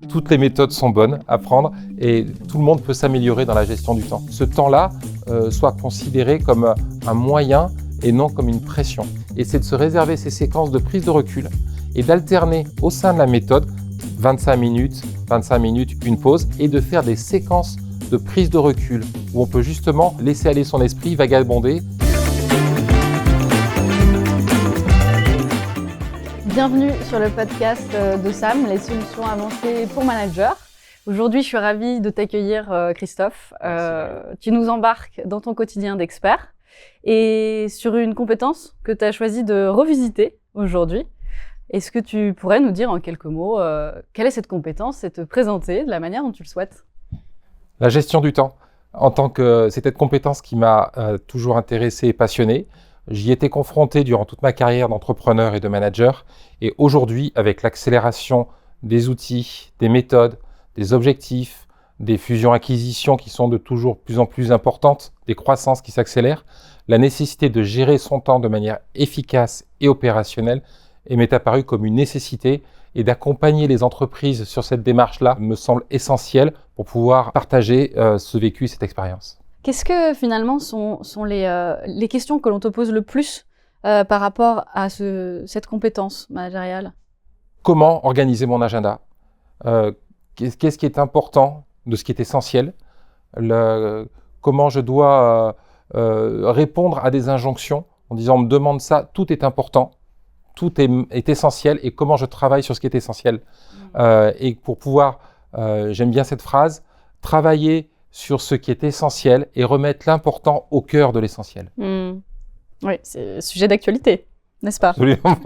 Toutes les méthodes sont bonnes à prendre et tout le monde peut s'améliorer dans la gestion du temps. Ce temps-là soit considéré comme un moyen et non comme une pression. Et c'est de se réserver ces séquences de prise de recul et d'alterner au sein de la méthode 25 minutes, une pause et de faire des séquences de prise de recul où on peut justement laisser aller son esprit, vagabonder. Bienvenue sur le podcast de Sam, les solutions avancées pour managers. Aujourd'hui, je suis ravie de t'accueillir, Christophe. Tu nous embarques dans ton quotidien d'expert et sur une compétence que tu as choisi de revisiter aujourd'hui. Est-ce que tu pourrais nous dire en quelques mots quelle est cette compétence et te présenter de la manière dont tu le souhaites? La gestion du temps. C'est cette compétence qui m'a toujours intéressé et passionné. J'y étais confronté durant toute ma carrière d'entrepreneur et de manager. Et aujourd'hui, avec l'accélération des outils, des méthodes, des objectifs, des fusions-acquisitions qui sont de toujours plus en plus importantes, des croissances qui s'accélèrent, la nécessité de gérer son temps de manière efficace et opérationnelle m'est apparue comme une nécessité et d'accompagner les entreprises sur cette démarche-là me semble essentiel pour pouvoir partager ce vécu et cette expérience. Qu'est-ce que finalement sont les questions que l'on te pose le plus par rapport à cette compétence managériale? Comment organiser mon agenda? Qu'est-ce qui est important de ce qui est essentiel? Comment je dois répondre à des injonctions en disant on me demande ça, tout est important, tout est essentiel et comment je travaille sur ce qui est essentiel. Et pour pouvoir, j'aime bien cette phrase, travailler sur ce qui est essentiel et remettre l'important au cœur de l'essentiel. Oui, c'est un sujet d'actualité, n'est-ce pas? Absolument,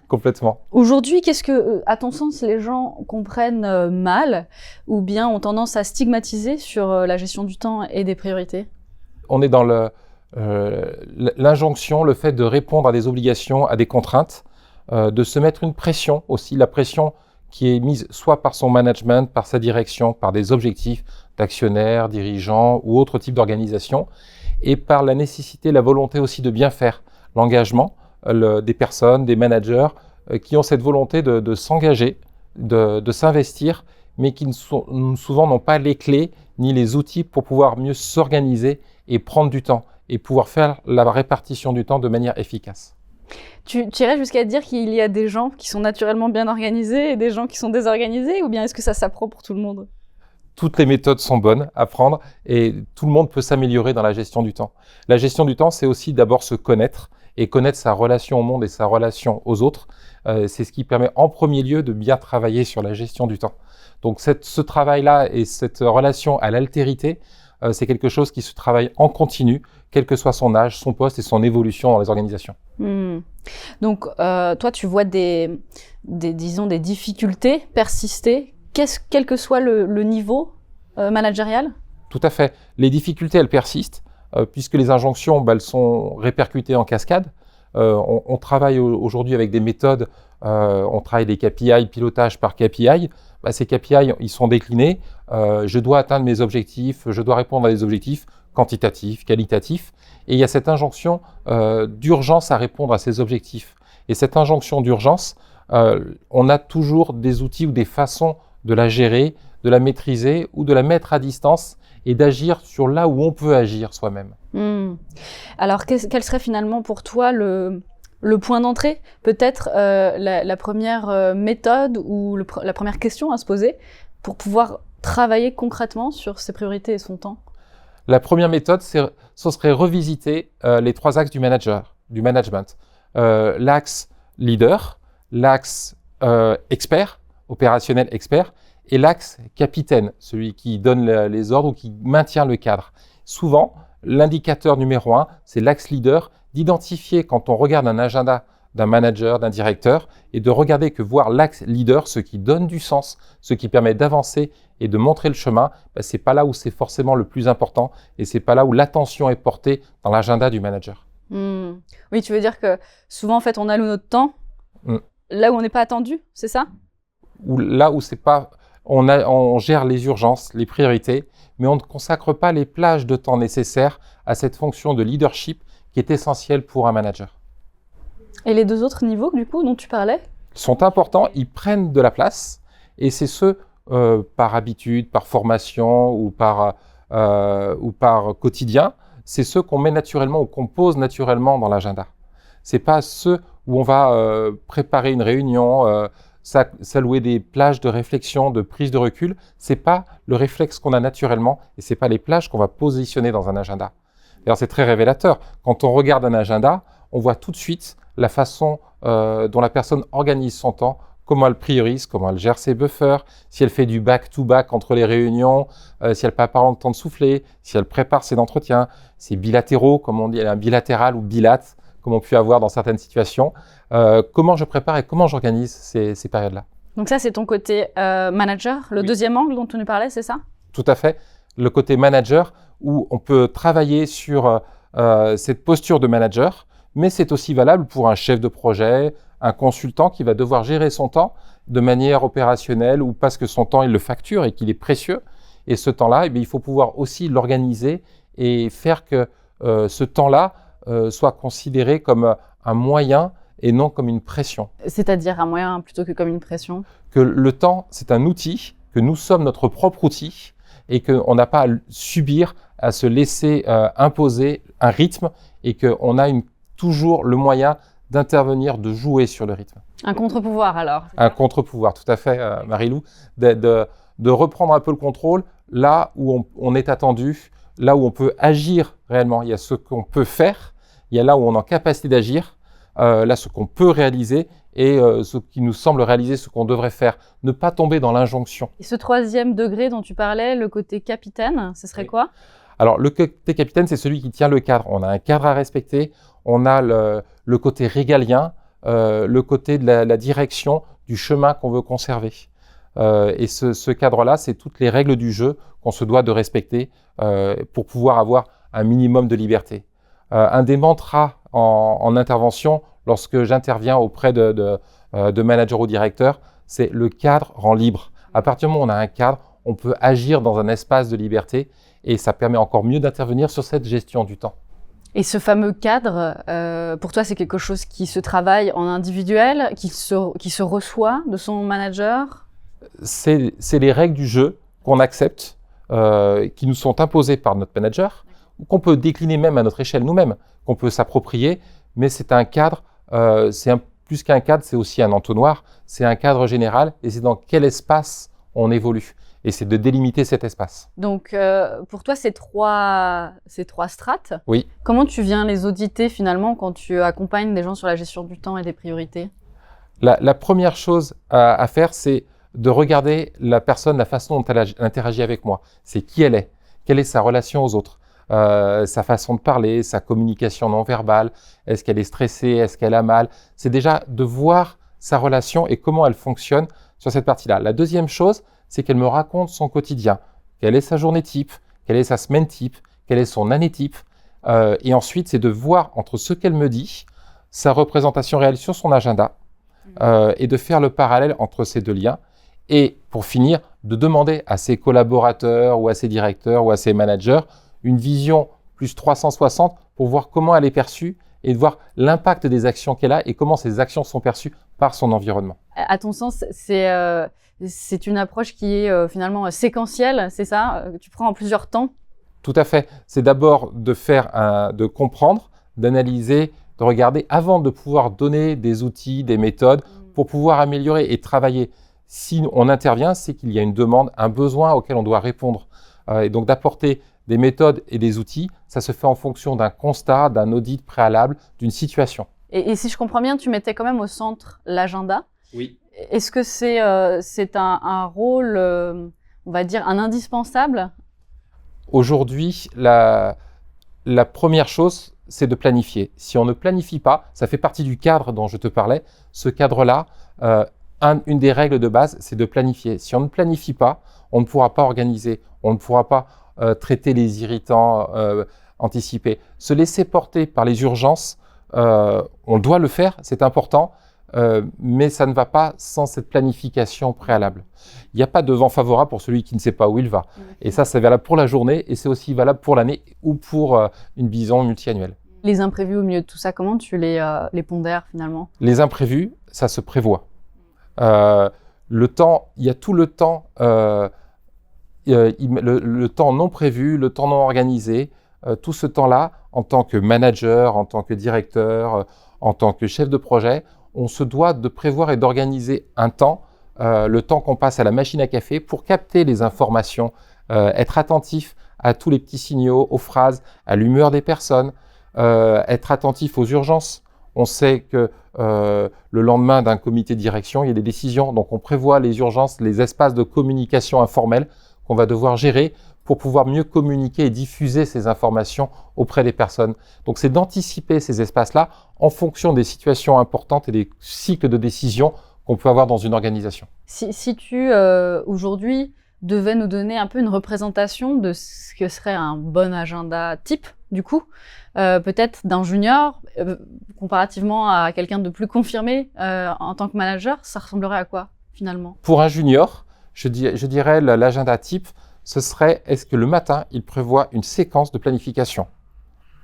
complètement. Aujourd'hui, qu'est-ce que, à ton sens, les gens comprennent mal ou bien ont tendance à stigmatiser sur la gestion du temps et des priorités? On est dans l'injonction, le fait de répondre à des obligations, à des contraintes, de se mettre une pression aussi, la pression qui est mise soit par son management, par sa direction, par des objectifs d'actionnaires, dirigeants ou autres types d'organisations, et par la nécessité, la volonté aussi de bien faire, l'engagement des personnes, des managers qui ont cette volonté de s'engager, de s'investir, mais qui souvent n'ont pas les clés ni les outils pour pouvoir mieux s'organiser et prendre du temps et pouvoir faire la répartition du temps de manière efficace. Tu irais jusqu'à dire qu'il y a des gens qui sont naturellement bien organisés et des gens qui sont désorganisés, ou bien est-ce que ça s'apprend pour tout le monde? Toutes les méthodes sont bonnes à prendre et tout le monde peut s'améliorer dans la gestion du temps. La gestion du temps, c'est aussi d'abord se connaître et connaître sa relation au monde et sa relation aux autres. C'est ce qui permet en premier lieu de bien travailler sur la gestion du temps. Donc ce travail-là et cette relation à l'altérité, c'est quelque chose qui se travaille en continu, quel que soit son âge, son poste et son évolution dans les organisations. Donc, toi, tu vois des difficultés persister, quel que soit le niveau managérial? Tout à fait. Les difficultés, elles persistent, puisque les injonctions, elles sont répercutées en cascade. On travaille aujourd'hui avec des méthodes, on travaille des KPI, pilotage par KPI. Ces KPI, ils sont déclinés. Je dois atteindre mes objectifs, je dois répondre à des objectifs quantitatifs, qualitatifs. Et il y a cette injonction d'urgence à répondre à ces objectifs. Et cette injonction d'urgence, on a toujours des outils ou des façons de la gérer, de la maîtriser ou de la mettre à distance et d'agir sur là où on peut agir soi-même. Alors, quel serait finalement pour toi le point d'entrée? Peut-être la première méthode ou la première question à se poser pour pouvoir travailler concrètement sur ses priorités et son temps? La première méthode, ce serait revisiter les 3 axes du management. L'axe leader, l'axe expert, opérationnel expert, et l'axe capitaine, celui qui donne les ordres ou qui maintient le cadre. Souvent, l'indicateur numéro 1, c'est l'axe leader, d'identifier quand on regarde un agenda d'un manager, d'un directeur, et de regarder que voir l'axe leader, ce qui donne du sens, ce qui permet d'avancer et de montrer le chemin, c'est pas là où c'est forcément le plus important et c'est pas là où l'attention est portée dans l'agenda du manager. Oui, tu veux dire que souvent, en fait, on alloue notre temps là où on n'est pas attendu, c'est ça? Ou là où c'est pas, on gère les urgences, les priorités, mais on ne consacre pas les plages de temps nécessaires à cette fonction de leadership qui est essentielle pour un manager. Et les 2 autres niveaux, du coup, dont tu parlais? Sont importants, ils prennent de la place et c'est ceux par habitude, par formation ou par quotidien, c'est ceux qu'on met naturellement ou qu'on pose naturellement dans l'agenda. C'est pas ceux où on va préparer une réunion, s'allouer des plages de réflexion, de prise de recul. C'est pas le réflexe qu'on a naturellement et c'est pas les plages qu'on va positionner dans un agenda. D'ailleurs, c'est très révélateur. Quand on regarde un agenda, on voit tout de suite la façon dont la personne organise son temps, comment elle priorise, comment elle gère ses buffers, si elle fait du back-to-back entre les réunions, si elle n'a pas le temps de souffler, si elle prépare ses entretiens, ses bilatéraux, comme on dit, un bilatéral ou bilat, comme on peut avoir dans certaines situations. Comment je prépare et comment j'organise ces périodes-là. Donc ça, c'est ton côté manager, le deuxième angle dont tu nous parlais, c'est ça? Tout à fait. Le côté manager, où on peut travailler sur cette posture de manager, mais c'est aussi valable pour un chef de projet, un consultant qui va devoir gérer son temps de manière opérationnelle ou parce que son temps, il le facture et qu'il est précieux. Et ce temps-là, eh bien, il faut pouvoir aussi l'organiser et faire que ce temps-là soit considéré comme un moyen et non comme une pression. C'est-à-dire un moyen plutôt que comme une pression? Que le temps, c'est un outil, que nous sommes notre propre outil et qu'on n'a pas à subir, à se laisser imposer un rythme et qu'on a toujours le moyen d'intervenir, de jouer sur le rythme. Un contre-pouvoir alors? Un contre-pouvoir, tout à fait, Marie-Lou. De reprendre un peu le contrôle là où on est attendu, là où on peut agir réellement. Il y a ce qu'on peut faire, il y a là où on est en capacité d'agir, là ce qu'on peut réaliser et ce qui nous semble réaliser ce qu'on devrait faire. Ne pas tomber dans l'injonction. Et ce troisième degré dont tu parlais, le côté capitaine, ce serait quoi? Alors, le côté capitaine, c'est celui qui tient le cadre. On a un cadre à respecter, on a le côté régalien, le côté de la direction du chemin qu'on veut conserver. Et ce cadre-là, c'est toutes les règles du jeu qu'on se doit de respecter pour pouvoir avoir un minimum de liberté. Un des mantras en intervention, lorsque j'interviens auprès de managers ou directeurs, c'est le cadre rend libre. À partir du moment où on a un cadre, on peut agir dans un espace de liberté et ça permet encore mieux d'intervenir sur cette gestion du temps. Et ce fameux cadre, pour toi, c'est quelque chose qui se travaille en individuel, qui se reçoit de son manager? C'est les règles du jeu qu'on accepte, qui nous sont imposées par notre manager, ou qu'on peut décliner même à notre échelle nous-mêmes, qu'on peut s'approprier, mais c'est un cadre, plus qu'un cadre, c'est aussi un entonnoir, c'est un cadre général, et c'est dans quel espace on évolue. Et c'est de délimiter cet espace. Donc, pour toi, ces trois strates, oui. Comment tu viens les auditer finalement quand tu accompagnes des gens sur la gestion du temps et des priorités? La première chose à faire, c'est de regarder la personne, la façon dont elle interagit avec moi. C'est qui elle est, quelle est sa relation aux autres, sa façon de parler, sa communication non verbale, est-ce qu'elle est stressée, est-ce qu'elle a mal. C'est déjà de voir sa relation et comment elle fonctionne sur cette partie-là. La deuxième chose, c'est qu'elle me raconte son quotidien. Quelle est sa journée type, quelle est sa semaine type, quelle est son année type. Et ensuite, c'est de voir entre ce qu'elle me dit, sa représentation réelle sur son agenda, et de faire le parallèle entre ces deux liens. Et pour finir, de demander à ses collaborateurs ou à ses directeurs ou à ses managers une vision plus 360 pour voir comment elle est perçue et de voir l'impact des actions qu'elle a et comment ces actions sont perçues par son environnement. À ton sens, c'est une approche qui est finalement séquentielle, c'est ça? Tu prends en plusieurs temps? Tout à fait. C'est d'abord de comprendre, d'analyser, de regarder avant de pouvoir donner des outils, des méthodes pour pouvoir améliorer et travailler. Si on intervient, c'est qu'il y a une demande, un besoin auquel on doit répondre. Et donc d'apporter des méthodes et des outils, ça se fait en fonction d'un constat, d'un audit préalable, d'une situation. Et si je comprends bien, tu mettais quand même au centre l'agenda. Oui. Est-ce que c'est un rôle, on va dire, un indispensable? Aujourd'hui, la première chose, c'est de planifier. Si on ne planifie pas, ça fait partie du cadre dont je te parlais. Ce cadre-là, une des règles de base, c'est de planifier. Si on ne planifie pas, on ne pourra pas organiser, on ne pourra pas traiter les irritants anticipés. Se laisser porter par les urgences, on doit le faire, c'est important, mais ça ne va pas sans cette planification préalable. Il n'y a pas de vent favorable pour celui qui ne sait pas où il va. Et ça, c'est valable pour la journée et c'est aussi valable pour l'année ou pour une vision multi-annuelle. Les imprévus au milieu de tout ça, comment tu les pondères finalement? Les imprévus, ça se prévoit. Le temps, il y a tout le temps, le temps non prévu, le temps non organisé. Tout ce temps-là, en tant que manager, en tant que directeur, en tant que chef de projet, on se doit de prévoir et d'organiser un temps, le temps qu'on passe à la machine à café pour capter les informations, être attentif à tous les petits signaux, aux phrases, à l'humeur des personnes, être attentif aux urgences. On sait que le lendemain d'un comité de direction, il y a des décisions. Donc, on prévoit les urgences, les espaces de communication informels qu'on va devoir gérer pour pouvoir mieux communiquer et diffuser ces informations auprès des personnes. Donc, c'est d'anticiper ces espaces-là en fonction des situations importantes et des cycles de décision qu'on peut avoir dans une organisation. Si tu, aujourd'hui, devais nous donner un peu une représentation de ce que serait un bon agenda type, du coup, peut-être d'un junior, comparativement à quelqu'un de plus confirmé en tant que manager, ça ressemblerait à quoi, finalement? Pour un junior, je dirais l'agenda type, ce serait, est-ce que le matin, il prévoit une séquence de planification?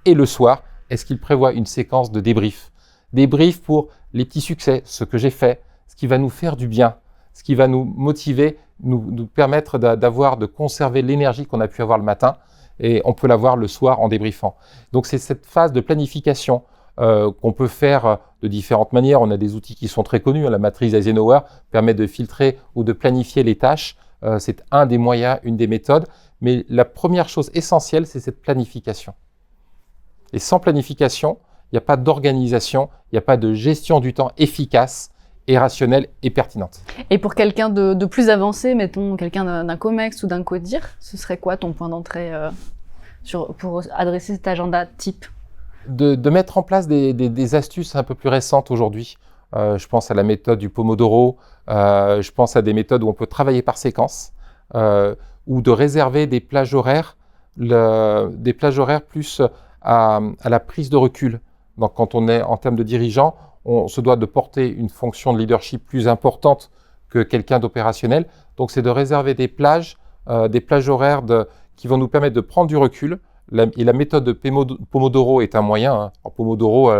Et le soir, est-ce qu'il prévoit une séquence de débrief? Débrief pour les petits succès, ce que j'ai fait, ce qui va nous faire du bien, ce qui va nous motiver, nous permettre de conserver l'énergie qu'on a pu avoir le matin, et on peut l'avoir le soir en débriefant. Donc c'est cette phase de planification qu'on peut faire de différentes manières. On a des outils qui sont très connus. La matrice Eisenhower permet de filtrer ou de planifier les tâches. C'est un des moyens, une des méthodes. Mais la première chose essentielle, c'est cette planification. Et sans planification, il n'y a pas d'organisation, il n'y a pas de gestion du temps efficace et rationnelle et pertinente. Et pour quelqu'un de plus avancé, mettons quelqu'un d'un COMEX ou d'un CODIR, ce serait quoi ton point d'entrée pour adresser cet agenda type? De mettre en place des astuces un peu plus récentes aujourd'hui. Je pense à la méthode du Pomodoro, je pense à des méthodes où on peut travailler par séquence, ou de réserver des plages horaires, plus à la prise de recul. Donc quand on est en termes de dirigeant, on se doit de porter une fonction de leadership plus importante que quelqu'un d'opérationnel. Donc c'est de réserver des plages horaires qui vont nous permettre de prendre du recul. Et la méthode de Pomodoro est un moyen. Alors Pomodoro,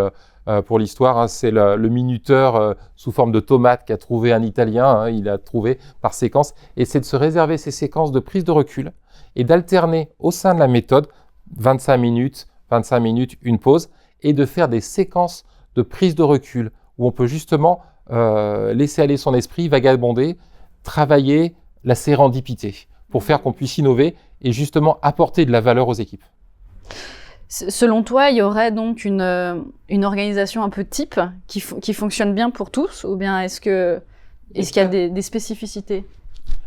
pour l'histoire, c'est le minuteur sous forme de tomate qu'a trouvé un Italien. Il a trouvé par séquence. Et c'est de se réserver ces séquences de prise de recul et d'alterner au sein de la méthode 25 minutes, une pause, et de faire des séquences de prise de recul où on peut justement laisser aller son esprit, vagabonder, travailler la sérendipité pour faire qu'on puisse innover et justement apporter de la valeur aux équipes. Selon toi, il y aurait donc une organisation un peu type qui fonctionne bien pour tous, ou bien est-ce qu'il y a des spécificités?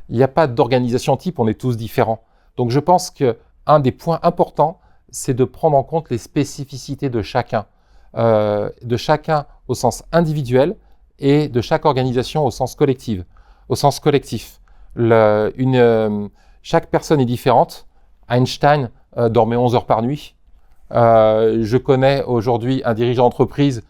Il n'y a pas d'organisation type, on est tous différents. Donc je pense qu'un des points importants, c'est de prendre en compte les spécificités de chacun au sens individuel et de chaque organisation au sens collectif. Chaque personne est différente. Einstein dormait 11 heures par nuit. Je connais aujourd'hui un dirigeant d'entreprise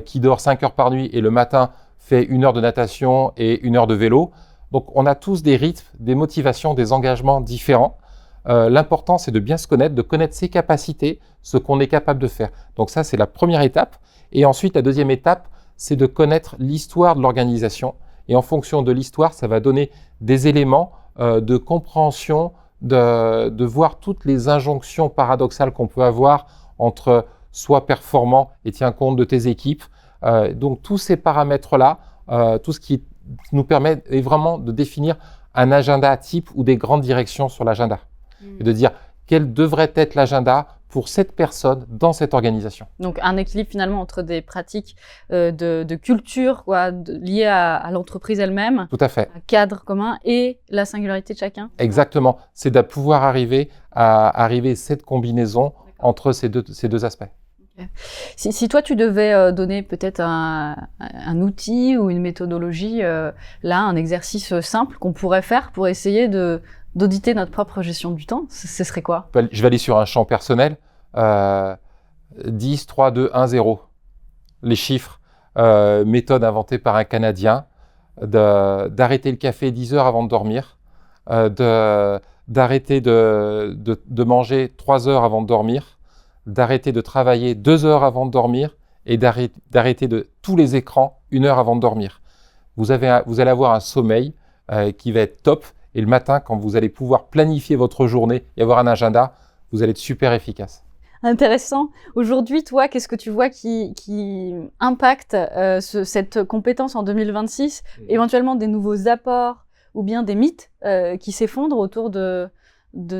qui dort 5 heures par nuit et le matin fait 1 heure de natation et 1 heure de vélo. Donc on a tous des rythmes, des motivations, des engagements différents. L'important, c'est de bien se connaître, de connaître ses capacités, ce qu'on est capable de faire. Donc ça, c'est la première étape. Et ensuite, la deuxième étape, c'est de connaître l'histoire de l'organisation. Et en fonction de l'histoire, ça va donner des éléments de compréhension, de voir toutes les injonctions paradoxales qu'on peut avoir entre sois performant et tiens compte de tes équipes. Donc tous ces paramètres-là, tout ce qui nous permet est vraiment de définir un agenda type ou des grandes directions sur l'agenda. Et de dire quel devrait être l'agenda pour cette personne dans cette organisation. Donc un équilibre finalement entre des pratiques de culture liées à l'entreprise elle-même, tout à fait, un cadre commun et la singularité de chacun. Exactement, c'est de pouvoir arriver à cette combinaison entre ces deux aspects. Okay. Si toi tu devais donner peut-être un outil ou une méthodologie, un exercice simple qu'on pourrait faire pour essayer d'auditer notre propre gestion du temps, ce serait quoi? Je vais aller sur un champ personnel. 10, 3, 2, 1, 0. Les chiffres. Méthode inventée par un Canadien. D'arrêter le café 10 heures avant de dormir. D'arrêter de manger 3 heures avant de dormir. D'arrêter de travailler 2 heures avant de dormir. Et d'arrêter de tous les écrans 1 heure avant de dormir. vous allez avoir un sommeil qui va être top. Et le matin, quand vous allez pouvoir planifier votre journée et avoir un agenda, vous allez être super efficace. Intéressant. Aujourd'hui, toi, qu'est-ce que tu vois qui impacte cette compétence en 2026? Éventuellement des nouveaux apports ou bien des mythes qui s'effondrent autour de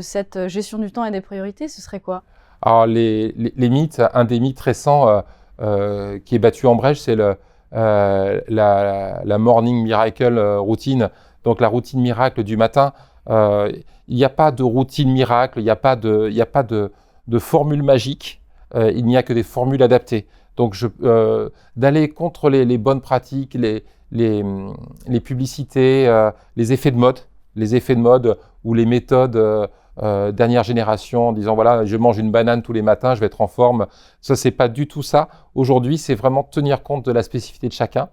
cette gestion du temps et des priorités, ce serait quoi? Alors, les mythes, un des mythes récents qui est battu en brèche, c'est la morning miracle routine. Donc, la routine miracle du matin. Il n'y a pas de routine miracle, il n'y a pas de formule magique, il n'y a que des formules adaptées. Donc, d'aller contre les bonnes pratiques, les publicités, les effets de mode ou les méthodes dernière génération en disant voilà, je mange une banane tous les matins, je vais être en forme. Ça, c'est pas du tout ça. Aujourd'hui, c'est vraiment tenir compte de la spécificité de chacun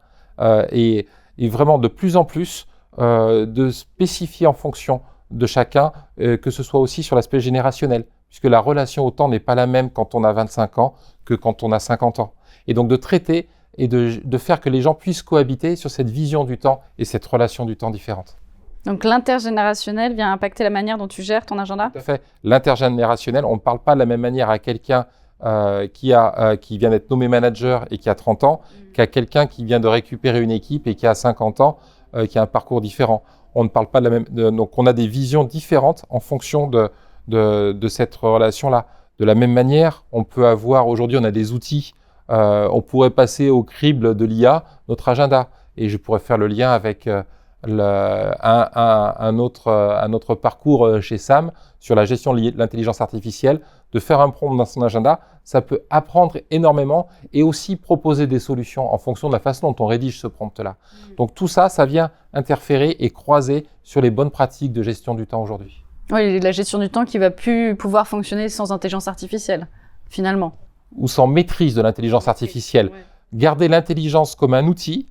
et vraiment de plus en plus de spécifier en fonction de chacun, que ce soit aussi sur l'aspect générationnel, puisque la relation au temps n'est pas la même quand on a 25 ans que quand on a 50 ans. Et donc de traiter et de faire que les gens puissent cohabiter sur cette vision du temps et cette relation du temps différente. Donc l'intergénérationnel vient impacter la manière dont tu gères ton agenda? Tout à fait. L'intergénérationnel, on ne parle pas de la même manière à quelqu'un qui vient d'être nommé manager et qui a 30 ans qu'à quelqu'un qui vient de récupérer une équipe et qui a 50 ans, qui a un parcours différent. On ne parle pas de la même... donc on a des visions différentes en fonction de cette relation-là. De la même manière, on peut avoir... Aujourd'hui, on a des outils. On pourrait passer au crible de l'IA notre agenda. Et je pourrais faire le lien avec un autre parcours chez Sam sur la gestion de l'intelligence artificielle. De faire un prompt dans son agenda, ça peut apprendre énormément et aussi proposer des solutions en fonction de la façon dont on rédige ce prompt-là. Donc tout ça, ça vient interférer et croiser sur les bonnes pratiques de gestion du temps aujourd'hui. Oui, la gestion du temps qui va plus pouvoir fonctionner sans intelligence artificielle, finalement. Ou sans maîtrise de l'intelligence artificielle. Ouais. Garder l'intelligence comme un outil,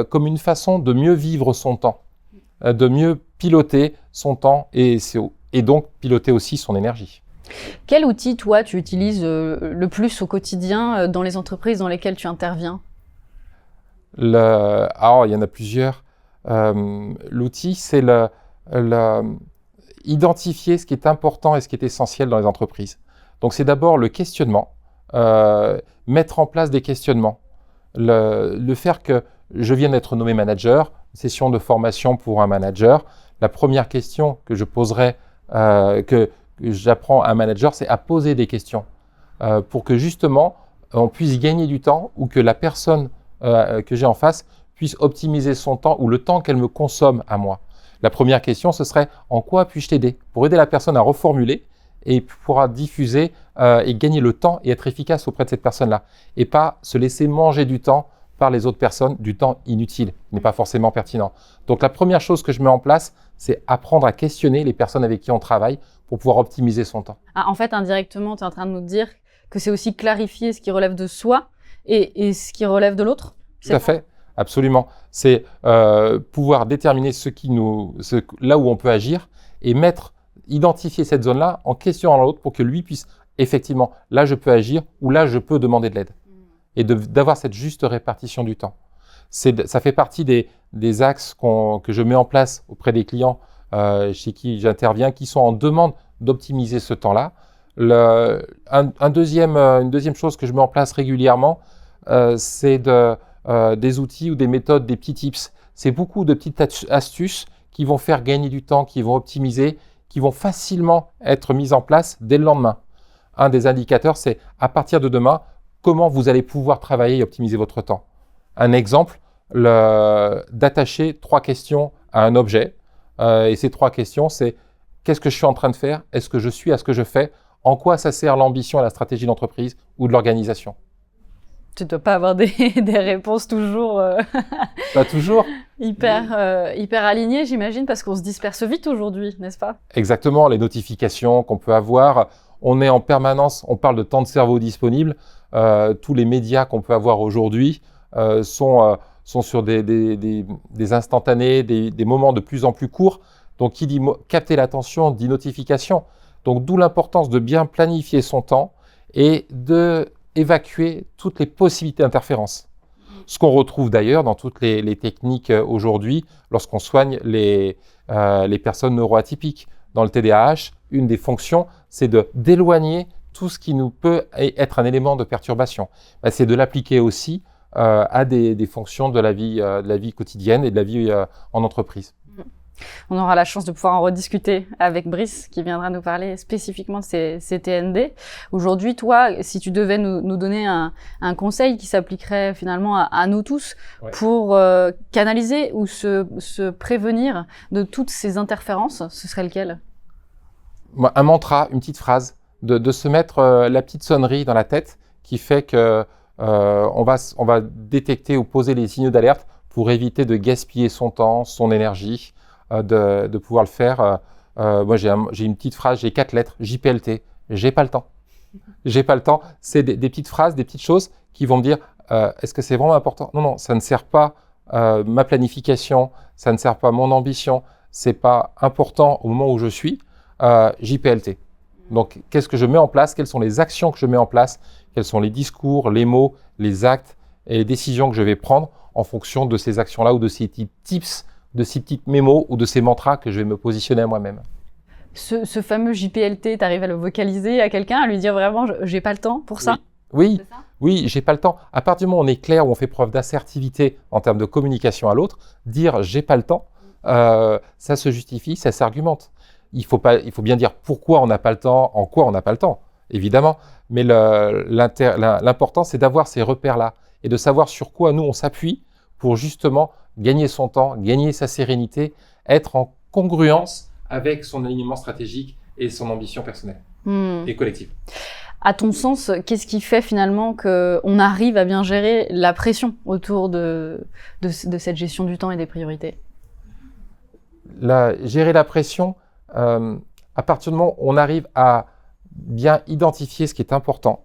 comme une façon de mieux vivre son temps, de mieux piloter son temps et donc piloter aussi son énergie. Quel outil, toi, tu utilises le plus au quotidien dans les entreprises dans lesquelles tu interviens? Alors, il y en a plusieurs. L'outil, c'est identifier ce qui est important et ce qui est essentiel dans les entreprises. Donc, c'est d'abord le questionnement, mettre en place des questionnements, le faire que je viens d'être nommé manager, session de formation pour un manager. La première question que je poserai, que j'apprends à un manager, c'est à poser des questions pour que justement on puisse gagner du temps ou que la personne que j'ai en face puisse optimiser son temps ou le temps qu'elle me consomme à moi. La première question, ce serait en quoi puis-je t'aider? Pour aider la personne à reformuler et pourra diffuser et gagner le temps et être efficace auprès de cette personne-là. Et pas se laisser manger du temps par les autres personnes, du temps inutile, mais pas forcément pertinent. Donc la première chose que je mets en place, c'est apprendre à questionner les personnes avec qui on travaille pour pouvoir optimiser son temps. Ah, en fait, indirectement, tu es en train de nous dire que c'est aussi clarifier ce qui relève de soi et ce qui relève de l'autre? Tout à fait, absolument. C'est pouvoir déterminer là où on peut agir et identifier cette zone-là en questionnant l'autre pour que lui puisse effectivement, là je peux agir ou là je peux demander de l'aide. Et d'avoir cette juste répartition du temps. Ça fait partie des axes que je mets en place auprès des clients chez qui j'interviens, qui sont en demande d'optimiser ce temps-là. Une deuxième chose que je mets en place régulièrement, c'est des outils ou des méthodes, des petits tips. C'est beaucoup de petites astuces qui vont faire gagner du temps, qui vont optimiser, qui vont facilement être mises en place dès le lendemain. Un des indicateurs, c'est à partir de demain, comment vous allez pouvoir travailler et optimiser votre temps. Un exemple, d'attacher 3 questions à un objet. Et ces 3 questions, c'est qu'est-ce que je suis en train de faire? Est-ce que je suis à ce que je fais? En quoi ça sert l'ambition à la stratégie d'entreprise ou de l'organisation? Tu ne dois pas avoir des réponses toujours... Pas toujours. hyper alignées, j'imagine, parce qu'on se disperse vite aujourd'hui, n'est-ce pas? Exactement, les notifications qu'on peut avoir. On est en permanence, on parle de temps de cerveau disponible. Tous les médias qu'on peut avoir aujourd'hui sont sur des instantanés, des moments de plus en plus courts. Donc, qui dit capter l'attention dit notification. Donc, d'où l'importance de bien planifier son temps et d'évacuer toutes les possibilités d'interférence. Ce qu'on retrouve d'ailleurs dans toutes les techniques aujourd'hui lorsqu'on soigne les personnes neuroatypiques. Dans le TDAH, une des fonctions, c'est d'éloigner tout ce qui nous peut être un élément de perturbation. C'est de l'appliquer aussi à des fonctions de la vie quotidienne et de la vie en entreprise. On aura la chance de pouvoir en rediscuter avec Brice, qui viendra nous parler spécifiquement de ces TND. Aujourd'hui, toi, si tu devais nous donner un conseil qui s'appliquerait finalement à nous tous pour canaliser ou se prévenir de toutes ces interférences, ce serait lequel? Un mantra, une petite phrase, de se mettre la petite sonnerie dans la tête qui fait que on va détecter ou poser les signaux d'alerte pour éviter de gaspiller son temps, son énergie, de pouvoir le faire. Moi, j'ai une petite phrase, j'ai 4 lettres, JPLT, j'ai pas le temps. J'ai pas le temps. C'est des petites phrases, des petites choses qui vont me dire est-ce que c'est vraiment important? Non, ça ne sert pas ma planification, ça ne sert pas mon ambition, c'est pas important au moment où je suis. JPLT. Donc, qu'est-ce que je mets en place? Quelles sont les actions que je mets en place? Quels sont les discours, les mots, les actes et les décisions que je vais prendre en fonction de ces actions-là ou de ces tips, de ces petites mémos ou de ces mantras que je vais me positionner à moi-même. Ce fameux JPLT, tu arrives à le vocaliser à quelqu'un, à lui dire vraiment j'ai pas le temps pour ça? Oui, j'ai pas le temps. À partir du moment où on est clair, où on fait preuve d'assertivité en termes de communication à l'autre, dire j'ai pas le temps, ça se justifie, ça s'argumente. Il faut bien dire pourquoi on n'a pas le temps, en quoi on n'a pas le temps, évidemment. Mais l'important, c'est d'avoir ces repères-là et de savoir sur quoi nous on s'appuie pour justement gagner son temps, gagner sa sérénité, être en congruence avec son alignement stratégique et son ambition personnelle et collective. À ton sens, qu'est-ce qui fait finalement qu'on arrive à bien gérer la pression autour de cette gestion du temps et des priorités? Gérer la pression, à partir du moment où on arrive à bien identifier ce qui est important,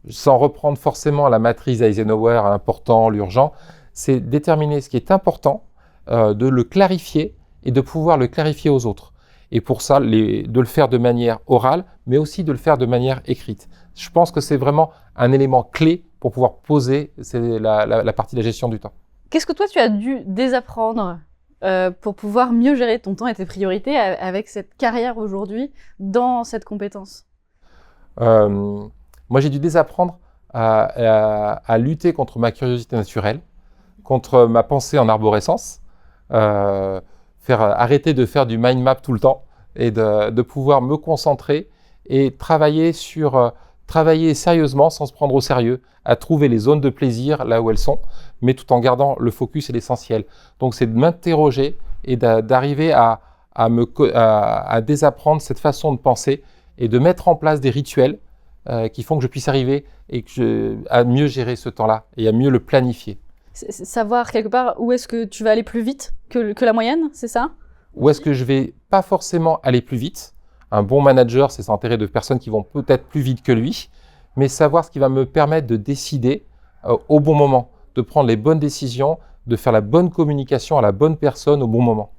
sans reprendre forcément la matrice Eisenhower, l'important, l'urgent, c'est déterminer ce qui est important, de le clarifier et de pouvoir le clarifier aux autres. Et pour ça, de le faire de manière orale, mais aussi de le faire de manière écrite. Je pense que c'est vraiment un élément clé pour pouvoir poser la partie de la gestion du temps. Qu'est-ce que toi, tu as dû désapprendre pour pouvoir mieux gérer ton temps et tes priorités avec cette carrière aujourd'hui dans cette compétence? Moi, j'ai dû désapprendre à lutter contre ma curiosité naturelle, contre ma pensée en arborescence, arrêter de faire du mind map tout le temps et de pouvoir me concentrer et travailler sérieusement sans se prendre au sérieux, à trouver les zones de plaisir là où elles sont, mais tout en gardant le focus et l'essentiel. Donc c'est de m'interroger et d'arriver à désapprendre cette façon de penser et de mettre en place des rituels qui font que je puisse arriver à mieux gérer ce temps-là et à mieux le planifier. Savoir quelque part où est-ce que tu vas aller plus vite que la moyenne, c'est ça? Où est-ce que je vais pas forcément aller plus vite? Un bon manager, c'est s'entourer de personnes qui vont peut-être plus vite que lui, mais savoir ce qui va me permettre de décider au bon moment, de prendre les bonnes décisions, de faire la bonne communication à la bonne personne au bon moment.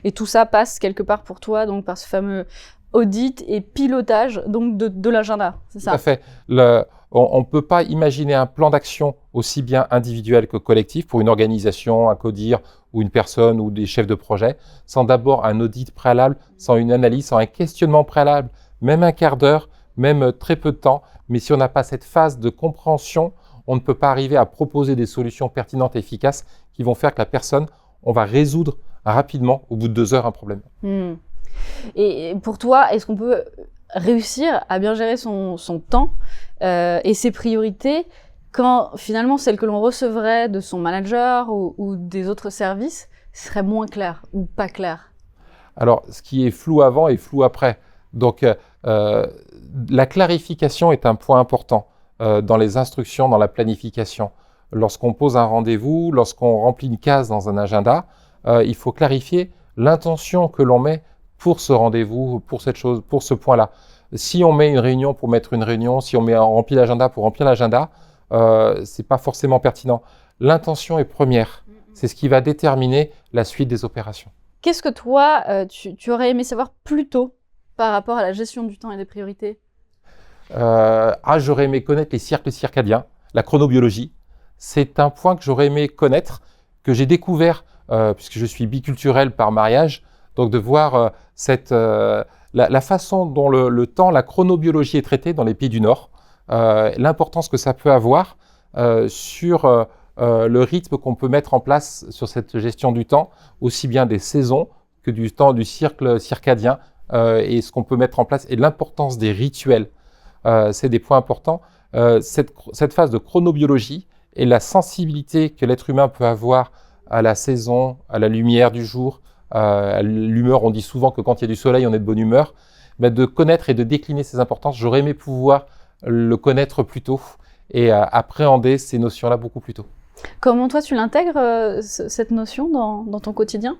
Et tout ça passe quelque part pour toi donc par ce fameux audit et pilotage donc de l'agenda, c'est ça? Tout à fait. On ne peut pas imaginer un plan d'action aussi bien individuel que collectif pour une organisation, un codir ou une personne ou des chefs de projet, sans d'abord un audit préalable, sans une analyse, sans un questionnement préalable, même un quart d'heure, même très peu de temps. Mais si on n'a pas cette phase de compréhension, on ne peut pas arriver à proposer des solutions pertinentes et efficaces qui vont faire que la personne, on va résoudre rapidement, au bout de 2 heures, un problème. Et pour toi, est-ce qu'on peut réussir à bien gérer son temps et ses priorités quand finalement celles que l'on recevrait de son manager ou des autres services seraient moins claires ou pas claires? Alors, ce qui est flou avant est flou après. Donc, la clarification est un point important dans les instructions, dans la planification. Lorsqu'on pose un rendez-vous, lorsqu'on remplit une case dans un agenda, il faut clarifier l'intention que l'on met pour ce rendez-vous, pour cette chose, pour ce point-là. Si on met une réunion pour mettre une réunion, si on remplit l'agenda pour remplir l'agenda, c'est pas forcément pertinent. L'intention est première. C'est ce qui va déterminer la suite des opérations. Qu'est-ce que toi, tu aurais aimé savoir plus tôt par rapport à la gestion du temps et des priorités? J'aurais aimé connaître les cycles circadiens, la chronobiologie. c'est un point que j'aurais aimé connaître, que j'ai découvert, puisque je suis biculturel par mariage, donc de voir la façon dont le temps, la chronobiologie est traitée dans les pays du Nord, l'importance que ça peut avoir sur le rythme qu'on peut mettre en place sur cette gestion du temps, aussi bien des saisons que du temps du cycle circadien, et ce qu'on peut mettre en place, et l'importance des rituels. C'est des points importants. Cette phase de chronobiologie et la sensibilité que l'être humain peut avoir à la saison, à la lumière du jour, à l'humeur, on dit souvent que quand il y a du soleil, on est de bonne humeur, mais de connaître et de décliner ces importances, j'aurais aimé pouvoir le connaître plus tôt et appréhender ces notions-là beaucoup plus tôt. Comment toi tu l'intègres, cette notion dans ton quotidien ?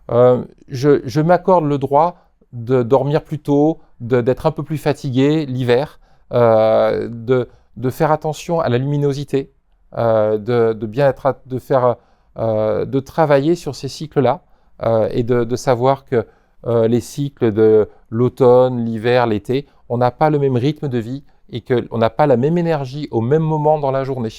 Je m'accorde le droit de dormir plus tôt, d'être un peu plus fatigué l'hiver, de faire attention à la luminosité, de travailler sur ces cycles-là et de savoir que les cycles de l'automne, l'hiver, l'été, on n'a pas le même rythme de vie et qu'on n'a pas la même énergie au même moment dans la journée.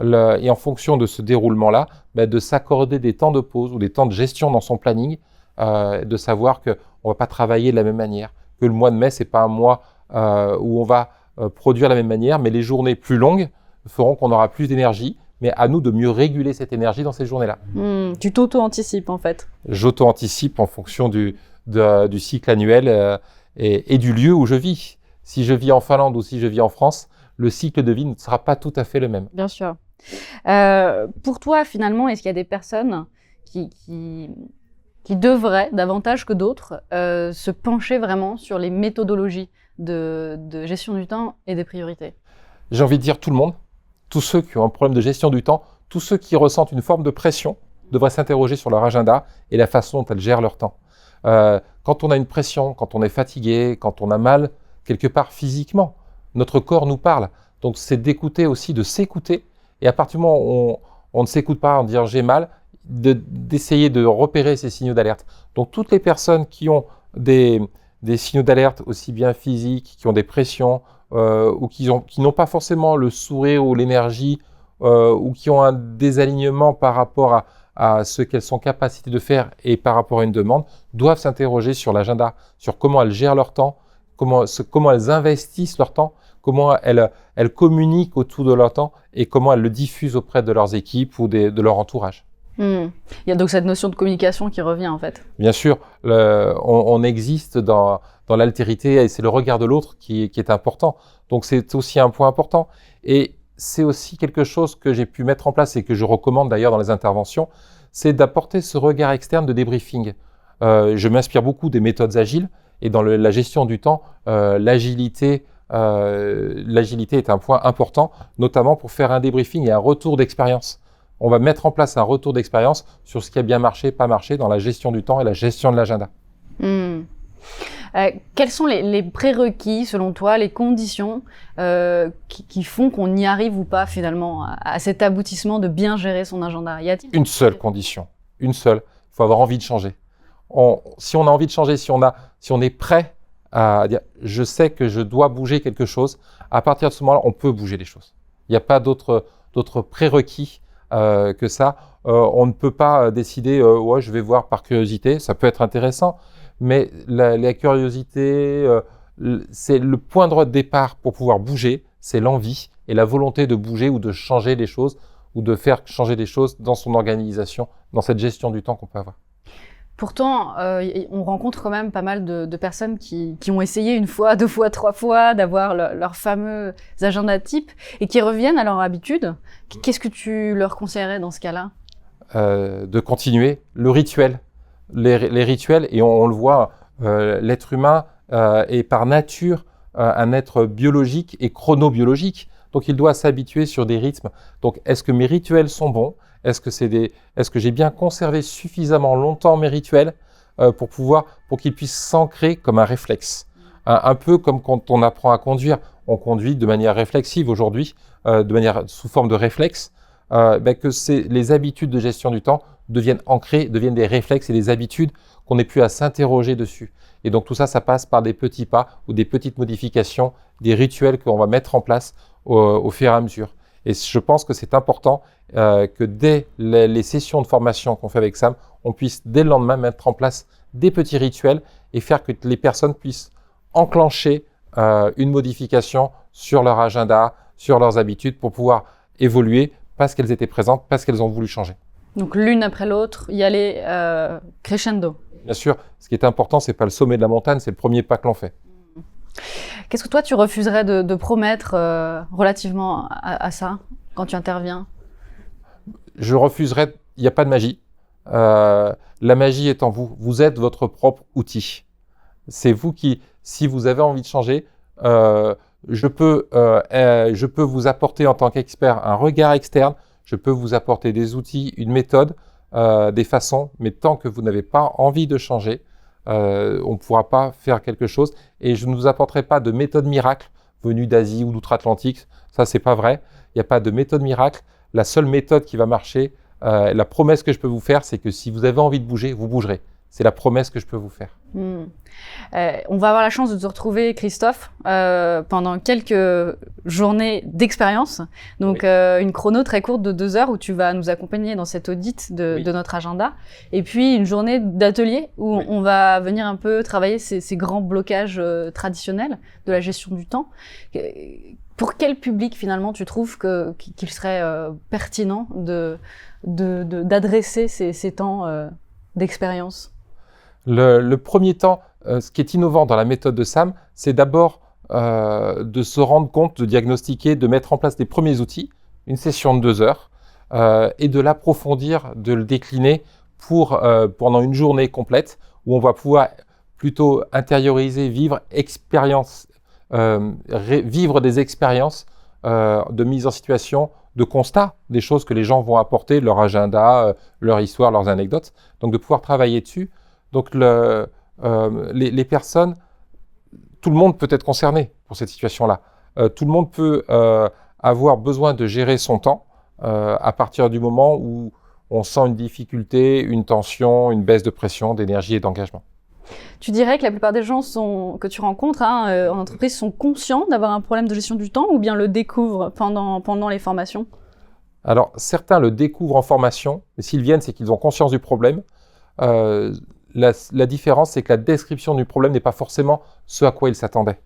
Et en fonction de ce déroulement-là, de s'accorder des temps de pause ou des temps de gestion dans son planning, de savoir qu'on ne va pas travailler de la même manière, que le mois de mai, ce n'est pas un mois où on va produire de la même manière, mais les journées plus longues feront qu'on aura plus d'énergie, mais à nous de mieux réguler cette énergie dans ces journées-là. Tu t'auto-anticipes en fait. J'auto-anticipe en fonction du cycle annuel et du lieu où je vis. Si je vis en Finlande ou si je vis en France, le cycle de vie ne sera pas tout à fait le même. Bien sûr. Pour toi, finalement, est-ce qu'il y a des personnes qui devraient, davantage que d'autres, se pencher vraiment sur les méthodologies de gestion du temps et des priorités ? J'ai envie de dire tout le monde, tous ceux qui ont un problème de gestion du temps, tous ceux qui ressentent une forme de pression devraient s'interroger sur leur agenda et la façon dont elles gèrent leur temps. Quand on a une pression, quand on est fatigué, quand on a mal, quelque part physiquement, notre corps nous parle. Donc c'est d'écouter aussi, de s'écouter. Et à partir du moment où on ne s'écoute pas en disant j'ai mal, d'essayer de repérer ces signaux d'alerte. Donc toutes les personnes qui ont des signaux d'alerte aussi bien physiques, qui ont des pressions, ou qui n'ont pas forcément le sourire ou l'énergie, ou qui ont un désalignement par rapport à ce qu'elles sont capables de faire et par rapport à une demande, doivent s'interroger sur l'agenda, sur comment elles gèrent leur temps, comment elles investissent leur temps, comment elles communiquent autour de leur temps et comment elles le diffusent auprès de leurs équipes ou de leur entourage. Il y a donc cette notion de communication qui revient en fait. Bien sûr, on existe dans l'altérité et c'est le regard de l'autre qui est important. Donc c'est aussi un point important. Et c'est aussi quelque chose que j'ai pu mettre en place et que je recommande d'ailleurs dans les interventions, c'est d'apporter ce regard externe de débriefing. Je m'inspire beaucoup des méthodes agiles et dans la gestion du temps, l'agilité est un point important, notamment pour faire un débriefing et un retour d'expérience. On va mettre en place un retour d'expérience sur ce qui a bien marché, pas marché dans la gestion du temps et la gestion de l'agenda. Quels sont les prérequis, selon toi, les conditions qui font qu'on y arrive ou pas finalement à cet aboutissement de bien gérer son agenda ? Une seule condition, une seule, il faut avoir envie de changer. Si on a envie de changer, si on est prêt à dire « je sais que je dois bouger quelque chose », à partir de ce moment-là, on peut bouger les choses. Il n'y a pas d'autres prérequis que ça. On ne peut pas décider ouais, je vais voir par curiosité, ça peut être intéressant, mais la curiosité, c'est le point de départ pour pouvoir bouger, c'est l'envie et la volonté de bouger ou de changer des choses ou de faire changer des choses dans son organisation, dans cette gestion du temps qu'on peut avoir. Pourtant, on rencontre quand même pas mal de personnes qui ont essayé une fois, 2 fois, 3 fois d'avoir leur fameux agenda type et qui reviennent à leur habitude. Qu'est-ce que tu leur conseillerais dans ce cas-là ? De continuer le rituel. Les rituels, et on le voit, l'être humain est par nature un être biologique et chronobiologique. Donc il doit s'habituer sur des rythmes. Donc est-ce que mes rituels sont bons ? Est-ce que j'ai bien conservé suffisamment longtemps mes rituels pour qu'ils puissent s'ancrer comme un réflexe ? Un peu comme quand on apprend à conduire. On conduit de manière réflexive aujourd'hui, sous forme de réflexe, que les habitudes de gestion du temps deviennent ancrées, deviennent des réflexes et des habitudes qu'on n'ait plus à s'interroger dessus. Et donc tout ça, ça passe par des petits pas ou des petites modifications, des rituels qu'on va mettre en place au fur et à mesure. Et je pense que c'est important que dès les sessions de formation qu'on fait avec Sam, on puisse dès le lendemain mettre en place des petits rituels et faire que les personnes puissent enclencher une modification sur leur agenda, sur leurs habitudes pour pouvoir évoluer parce qu'elles étaient présentes, parce qu'elles ont voulu changer. Donc l'une après l'autre, y aller crescendo. Bien sûr, ce qui est important, c'est pas le sommet de la montagne, c'est le premier pas que l'on fait. Qu'est-ce que toi tu refuserais de promettre relativement à ça quand tu interviens? Je refuserais, il n'y a pas de magie. La magie est en vous. Vous êtes votre propre outil. C'est vous qui, si vous avez envie de changer, je peux vous apporter en tant qu'expert un regard externe, je peux vous apporter des outils, une méthode, des façons, mais tant que vous n'avez pas envie de changer, on ne pourra pas faire quelque chose. Et je ne vous apporterai pas de méthode miracle venue d'Asie ou d'outre-Atlantique. Ça, c'est pas vrai. Il n'y a pas de méthode miracle. La seule méthode qui va marcher, la promesse que je peux vous faire, c'est que si vous avez envie de bouger, vous bougerez. C'est la promesse que je peux vous faire. On va avoir la chance de te retrouver, Christophe, pendant quelques journées d'expérience. Donc, Oui. Une chrono très courte de 2 heures où tu vas nous accompagner dans cet audit de notre agenda. Et puis, une journée d'atelier où on va venir un peu travailler ces grands blocages traditionnels de la gestion du temps. Pour quel public, finalement, tu trouves qu'il serait pertinent d'adresser ces temps d'expérience? Le premier temps, ce qui est innovant dans la méthode de Sam, c'est d'abord de se rendre compte, de diagnostiquer, de mettre en place des premiers outils, une session de 2 heures, et de l'approfondir, de le décliner pendant une journée complète, où on va pouvoir plutôt intérioriser, vivre des expériences de mise en situation, de constat, des choses que les gens vont apporter, leur agenda, leur histoire, leurs anecdotes. Donc de pouvoir travailler dessus. Donc les personnes, tout le monde peut être concerné pour cette situation-là. Tout le monde peut avoir besoin de gérer son temps à partir du moment où on sent une difficulté, une tension, une baisse de pression, d'énergie et d'engagement. Tu dirais que la plupart des gens que tu rencontres en entreprise sont conscients d'avoir un problème de gestion du temps ou bien le découvrent pendant les formations? Alors, certains le découvrent en formation, mais s'ils viennent, c'est qu'ils ont conscience du problème. La différence, c'est que la description du problème n'est pas forcément ce à quoi ils s'attendaient.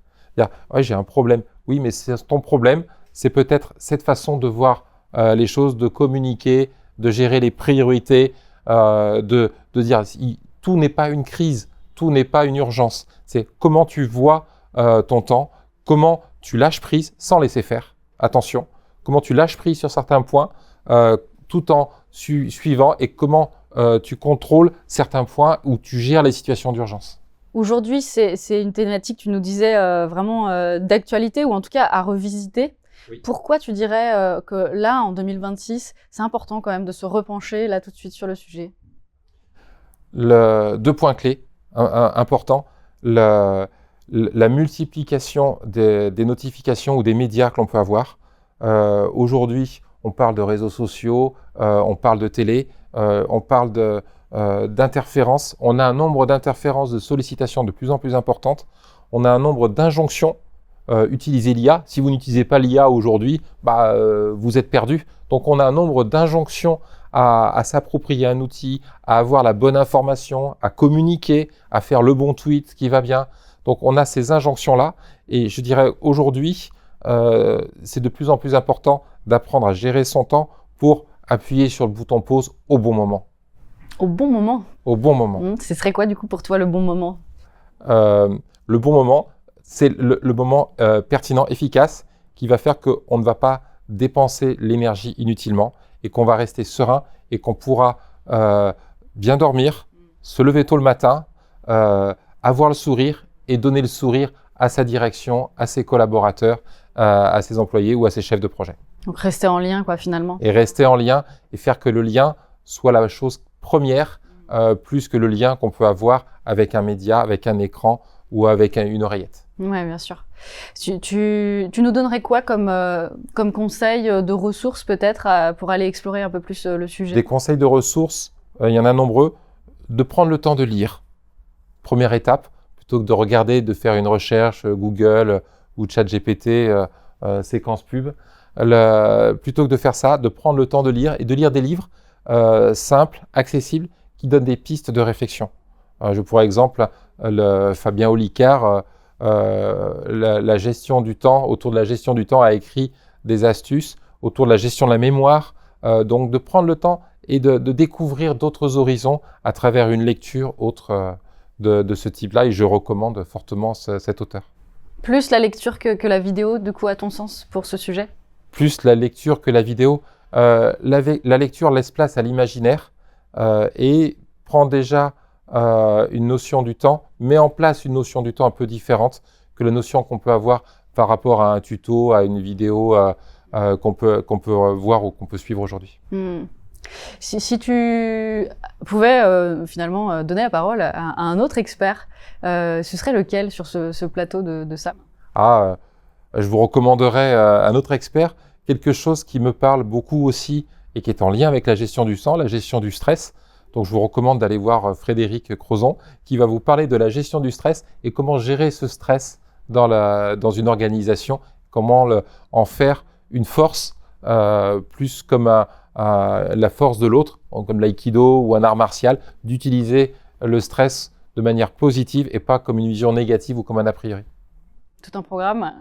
Ouais, j'ai un problème. Oui, mais c'est ton problème, c'est peut-être cette façon de voir les choses, de communiquer, de gérer les priorités, de dire tout n'est pas une crise, tout n'est pas une urgence. C'est comment tu vois ton temps, comment tu lâches prise sans laisser faire. Attention, comment tu lâches prise sur certains points tout en suivant et comment tu contrôles certains points où tu gères les situations d'urgence. Aujourd'hui, c'est une thématique, tu nous disais, vraiment d'actualité ou en tout cas à revisiter. Oui. Pourquoi tu dirais que là, en 2026, c'est important quand même de se repencher là tout de suite sur le sujet? 2 points clés importants. La multiplication des notifications ou des médias que l'on peut avoir. Aujourd'hui, on parle de réseaux sociaux, on parle de télé, on parle d'interférences. On a un nombre d'interférences, de sollicitations de plus en plus importantes. On a un nombre d'injonctions. Utilisez l'IA. Si vous n'utilisez pas l'IA aujourd'hui, vous êtes perdu. Donc on a un nombre d'injonctions à s'approprier un outil, à avoir la bonne information, à communiquer, à faire le bon tweet qui va bien. Donc on a ces injonctions-là. Et je dirais aujourd'hui, c'est de plus en plus important d'apprendre à gérer son temps pour appuyer sur le bouton pause au bon moment. Au bon moment? Au bon moment. Ce serait quoi du coup pour toi le bon moment? Le bon moment, c'est le moment pertinent, efficace, qui va faire qu'on ne va pas dépenser l'énergie inutilement et qu'on va rester serein et qu'on pourra bien dormir, se lever tôt le matin, avoir le sourire et donner le sourire à sa direction, à ses collaborateurs, à ses employés ou à ses chefs de projet. Donc rester en lien, quoi, finalement. Et rester en lien et faire que le lien soit la chose première, plus que le lien qu'on peut avoir avec un média, avec un écran ou avec une oreillette. Oui, bien sûr. Tu nous donnerais quoi comme conseil de ressources peut-être pour aller explorer un peu plus le sujet? Des conseils de ressources, il y en a nombreux. De prendre le temps de lire, première étape, plutôt que de regarder, de faire une recherche Google ou ChatGPT, séquence pub. plutôt que de faire ça, de prendre le temps de lire et de lire des livres simples, accessibles, qui donnent des pistes de réflexion. Je pourrais exemple Fabien Olicard, la gestion du temps, autour de la gestion du temps, a écrit des astuces autour de la gestion de la mémoire, donc de prendre le temps et de découvrir d'autres horizons à travers une lecture autre de ce type-là, et je recommande fortement cet auteur. Plus la lecture que la vidéo, du coup, à ton sens, pour ce sujet? Plus la lecture que la vidéo. La lecture laisse place à l'imaginaire et prend déjà une notion du temps, met en place une notion du temps un peu différente que la notion qu'on peut avoir par rapport à un tuto, à une vidéo qu'on peut voir ou qu'on peut suivre aujourd'hui. Si tu pouvais finalement donner la parole à un autre expert, ce serait lequel sur ce plateau de Sam? Je vous recommanderais un autre expert, quelque chose qui me parle beaucoup aussi et qui est en lien avec la gestion du temps, la gestion du stress. Donc je vous recommande d'aller voir Frédéric Crozon, qui va vous parler de la gestion du stress et comment gérer ce stress dans une organisation, comment en faire une force, plus comme la force de l'autre, comme l'aïkido ou un art martial, d'utiliser le stress de manière positive et pas comme une vision négative ou comme un a priori. Tout un programme.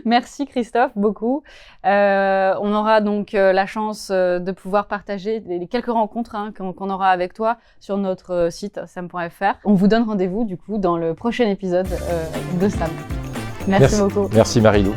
Merci Christophe, beaucoup. On aura donc la chance de pouvoir partager les quelques rencontres qu'on aura avec toi sur notre site sam.fr. On vous donne rendez-vous du coup dans le prochain épisode de Sam. Merci beaucoup. Merci Marie-Lou.